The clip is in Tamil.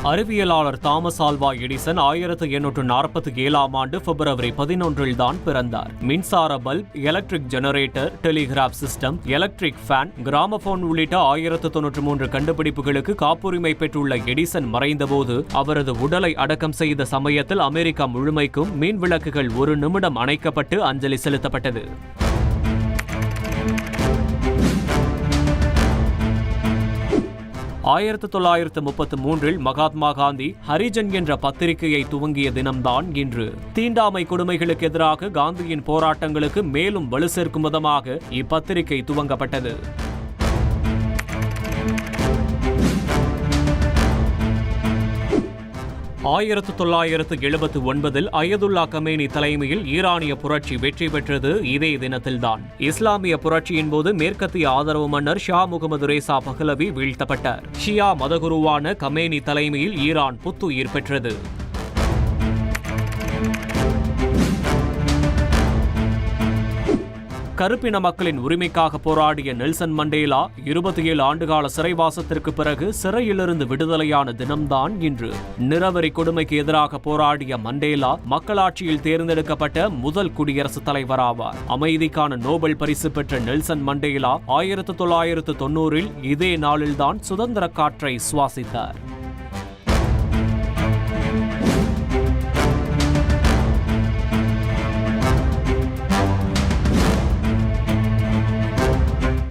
அறிவியலாளர் தாமஸ் ஆல்வா எடிசன் 1847 ஆண்டு பிப்ரவரி 11 தான் பிறந்தார். மின்சார bulb, electric generator, Telegraph system, electric fan, gramophone உள்ளிட்ட 1093 கண்டுபிடிப்புகளுக்கு காப்புரிமை பெற்றுள்ள எடிசன் மறைந்தபோது அவரது உடலை அடக்கம் செய்த சமயத்தில் அமெரிக்கா முழுமைக்கும் மின் விளக்குகள் 1 நிமிடம் அணைக்கப்பட்டு அஞ்சலி செலுத்தப்பட்டது. 1933 மகாத்மா காந்தி ஹரிஜன் என்ற பத்திரிகையை துவங்கிய தினம்தான் இன்று. தீண்டாமை கொடுமைகளுக்கு எதிராக காந்தியின் போராட்டங்களுக்கு மேலும் வலு சேர்க்கும் விதமாக இப்பத்திரிகை துவங்கப்பட்டது. 1979 அயதுல்லா கமேனி தலைமையில் ஈரானிய புரட்சி வெற்றி பெற்றது இதே தினத்தில்தான். இஸ்லாமிய புரட்சியின் போது மேற்கத்திய ஆதரவு மன்னர் ஷா முகமது ரேசா பஹ்லவி வீழ்த்தப்பட்டார். ஷியா மதகுருவான கமேனி தலைமையில் ஈரான் புத்துயிர் பெற்றது. கருப்பின மக்களின் உரிமைக்காக போராடிய நெல்சன் மண்டேலா 27 ஆண்டுகால சிறைவாசத்திற்கு பிறகு சிறையிலிருந்து விடுதலையான தினம்தான் இன்று. நிறவரி கொடுமைக்கு எதிராக போராடிய மண்டேலா மக்களாட்சியில் தேர்ந்தெடுக்கப்பட்ட முதல் குடியரசுத் தலைவராவார். அமைதிக்கான நோபல் பரிசு பெற்ற நெல்சன் மண்டேலா 1990 இதே நாளில்தான் சுதந்திர காற்றை சுவாசித்தார்.